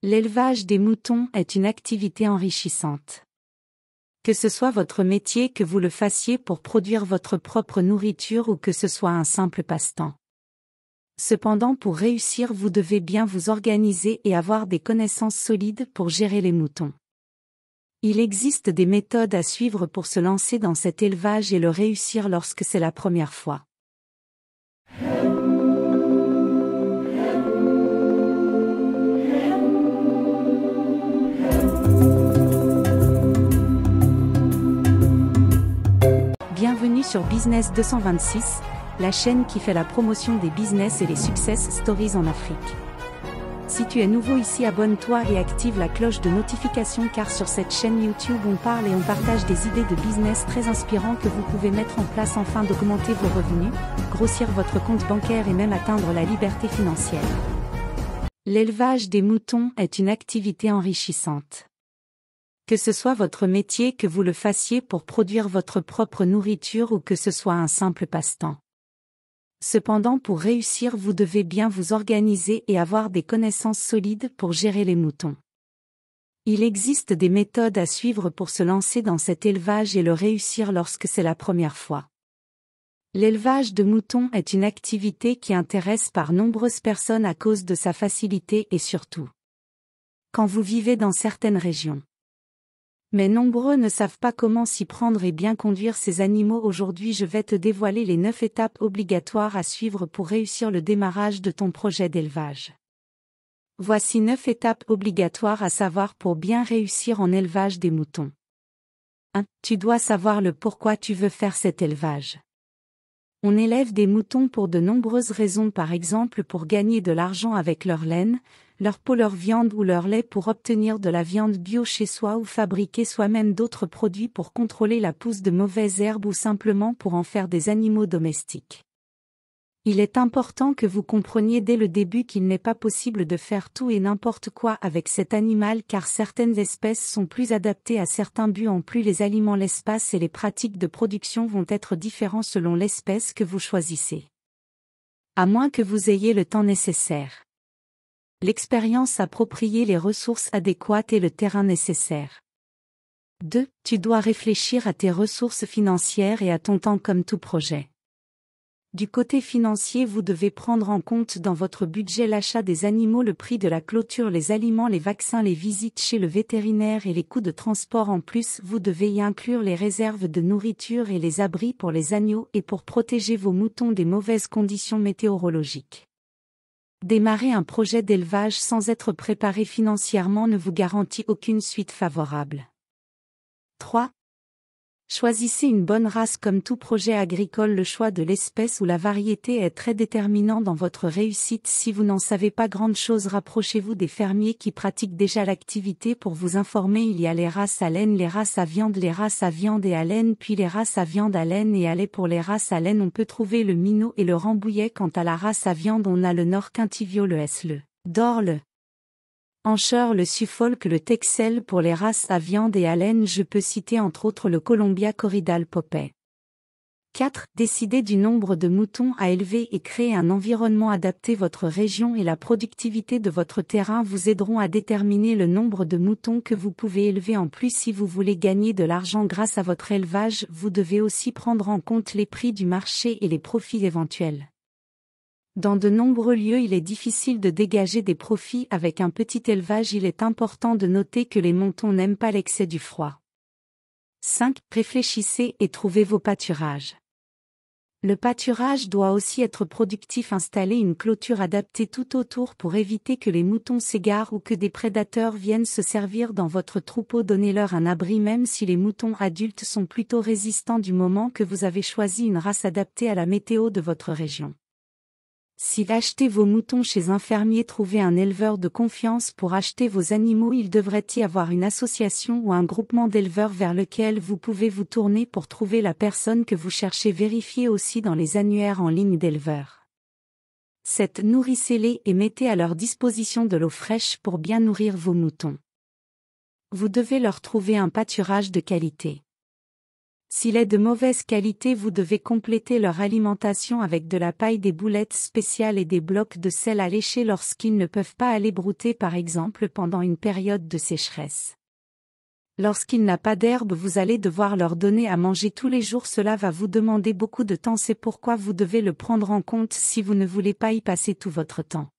L'élevage des moutons est une activité enrichissante. Que ce soit votre métier, que vous le fassiez pour produire votre propre nourriture ou que ce soit un simple passe-temps. Cependant, pour réussir, vous devez bien vous organiser et avoir des connaissances solides pour gérer les moutons. Il existe des méthodes à suivre pour se lancer dans cet élevage et le réussir lorsque c'est la première fois. Bienvenue sur Business 226, la chaîne qui fait la promotion des business et les success stories en Afrique. Si tu es nouveau ici, abonne-toi et active la cloche de notification car sur cette chaîne YouTube on parle et on partage des idées de business très inspirantes que vous pouvez mettre en place afin d'augmenter vos revenus, grossir votre compte bancaire et même atteindre la liberté financière. L'élevage des moutons est une activité enrichissante. Que ce soit votre métier, que vous le fassiez pour produire votre propre nourriture ou que ce soit un simple passe-temps. Cependant, pour réussir, vous devez bien vous organiser et avoir des connaissances solides pour gérer les moutons. Il existe des méthodes à suivre pour se lancer dans cet élevage et le réussir lorsque c'est la première fois. L'élevage de moutons est une activité qui intéresse par nombreuses personnes à cause de sa facilité et surtout quand vous vivez dans certaines régions. Mais nombreux ne savent pas comment s'y prendre et bien conduire ces animaux. Aujourd'hui, je vais te dévoiler les 9 étapes obligatoires à suivre pour réussir le démarrage de ton projet d'élevage. Voici 9 étapes obligatoires à savoir pour bien réussir en élevage des moutons. 1. Tu dois savoir le pourquoi tu veux faire cet élevage. On élève des moutons pour de nombreuses raisons, par exemple pour gagner de l'argent avec leur laine, leur peau, leur viande ou leur lait, pour obtenir de la viande bio chez soi ou fabriquer soi-même d'autres produits pour contrôler la pousse de mauvaises herbes ou simplement pour en faire des animaux domestiques. Il est important que vous compreniez dès le début qu'il n'est pas possible de faire tout et n'importe quoi avec cet animal car certaines espèces sont plus adaptées à certains buts. En plus, les aliments, l'espace et les pratiques de production vont être différents selon l'espèce que vous choisissez. À moins que vous ayez le temps nécessaire, l'expérience appropriée, les ressources adéquates et le terrain nécessaire. 2. Tu dois réfléchir à tes ressources financières et à ton temps comme tout projet. Du côté financier, vous devez prendre en compte dans votre budget l'achat des animaux, le prix de la clôture, les aliments, les vaccins, les visites chez le vétérinaire et les coûts de transport. En plus, vous devez y inclure les réserves de nourriture et les abris pour les agneaux et pour protéger vos moutons des mauvaises conditions météorologiques. Démarrer un projet d'élevage sans être préparé financièrement ne vous garantit aucune suite favorable. 3. Choisissez une bonne race. Comme tout projet agricole, le choix de l'espèce ou la variété est très déterminant dans votre réussite. Si vous n'en savez pas grande-chose, rapprochez-vous des fermiers qui pratiquent déjà l'activité pour vous informer. Il y a les races à laine, les races à viande, les races à viande et à laine, puis les races à viande, à laine et à lait. Pour les races à laine, on peut trouver le minot et le rambouillet. Quant à la race à viande, on a le Nord-Quintivio, le S, le d'or, le Ancheur, le Suffolk, le Texel. Pour les races à viande et à laine, je peux citer entre autres le Columbia Corridal Popey. 4. Décidez du nombre de moutons à élever et créer un environnement adapté. Votre région et la productivité de votre terrain vous aideront à déterminer le nombre de moutons que vous pouvez élever. En plus, si vous voulez gagner de l'argent grâce à votre élevage, vous devez aussi prendre en compte les prix du marché et les profits éventuels. Dans de nombreux lieux, il est difficile de dégager des profits avec un petit élevage. Il est important de noter que les moutons n'aiment pas l'excès du froid. 5. Réfléchissez et trouvez vos pâturages. Le pâturage doit aussi être productif. Installez une clôture adaptée tout autour pour éviter que les moutons s'égarent ou que des prédateurs viennent se servir dans votre troupeau. Donnez-leur un abri même si les moutons adultes sont plutôt résistants du moment que vous avez choisi une race adaptée à la météo de votre région. Si vous achetez vos moutons chez un fermier, trouvez un éleveur de confiance pour acheter vos animaux. Il devrait y avoir une association ou un groupement d'éleveurs vers lequel vous pouvez vous tourner pour trouver la personne que vous cherchez. Vérifiez aussi dans les annuaires en ligne d'éleveurs. 7. Nourrissez-les et mettez à leur disposition de l'eau fraîche pour bien nourrir vos moutons. Vous devez leur trouver un pâturage de qualité. S'il est de mauvaise qualité, vous devez compléter leur alimentation avec de la paille, des boulettes spéciales et des blocs de sel à lécher lorsqu'ils ne peuvent pas aller brouter par exemple pendant une période de sécheresse. Lorsqu'il n'a pas d'herbe, vous allez devoir leur donner à manger tous les jours. Cela va vous demander beaucoup de temps, c'est pourquoi vous devez le prendre en compte si vous ne voulez pas y passer tout votre temps.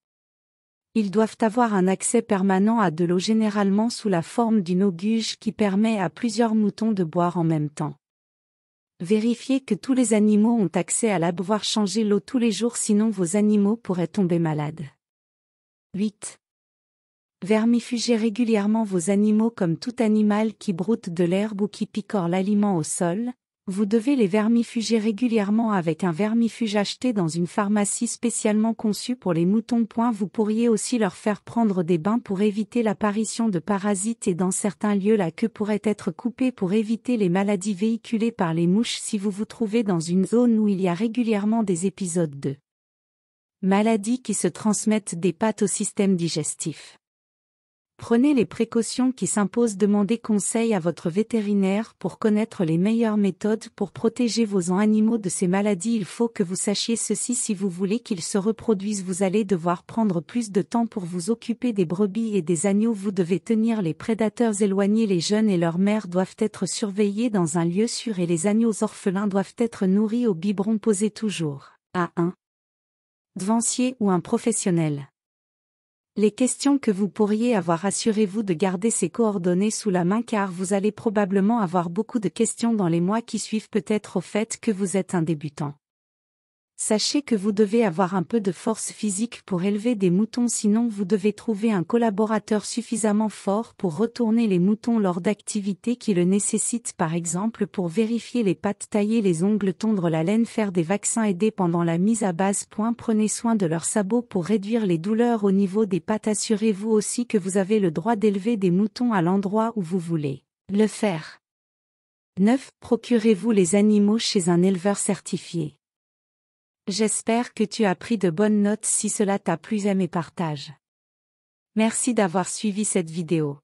Ils doivent avoir un accès permanent à de l'eau, généralement sous la forme d'une eau-guge qui permet à plusieurs moutons de boire en même temps. Vérifiez que tous les animaux ont accès à l'abreuvoir. Changez l'eau tous les jours, sinon vos animaux pourraient tomber malades. 8. Vermifugez régulièrement vos animaux. Comme tout animal qui broute de l'herbe ou qui picore l'aliment au sol, vous devez les vermifuger régulièrement avec un vermifuge acheté dans une pharmacie spécialement conçu pour les moutons. Vous pourriez aussi leur faire prendre des bains pour éviter l'apparition de parasites, et dans certains lieux la queue pourrait être coupée pour éviter les maladies véhiculées par les mouches si vous vous trouvez dans une zone où il y a régulièrement des épisodes de maladies qui se transmettent des pattes au système digestif. Prenez les précautions qui s'imposent. Demandez conseil à votre vétérinaire pour connaître les meilleures méthodes pour protéger vos animaux de ces maladies. Il faut que vous sachiez ceci: si vous voulez qu'ils se reproduisent, vous allez devoir prendre plus de temps pour vous occuper des brebis et des agneaux. Vous devez tenir les prédateurs éloignés. Les jeunes et leurs mères doivent être surveillés dans un lieu sûr et les agneaux orphelins doivent être nourris au biberon. Posez toujours à un devancier ou un professionnel les questions que vous pourriez avoir. Assurez-vous de garder ces coordonnées sous la main car vous allez probablement avoir beaucoup de questions dans les mois qui suivent, peut-être au fait que vous êtes un débutant. Sachez que vous devez avoir un peu de force physique pour élever des moutons, sinon vous devez trouver un collaborateur suffisamment fort pour retourner les moutons lors d'activités qui le nécessitent, par exemple pour vérifier les pattes, tailler les ongles, tondre la laine, faire des vaccins, aider pendant la mise à base. Prenez soin de leurs sabots pour réduire les douleurs au niveau des pattes. Assurez-vous aussi que vous avez le droit d'élever des moutons à l'endroit où vous voulez le faire. 9. Procurez-vous les animaux chez un éleveur certifié. J'espère que tu as pris de bonnes notes. Si cela t'a plu, aime et partage. Merci d'avoir suivi cette vidéo.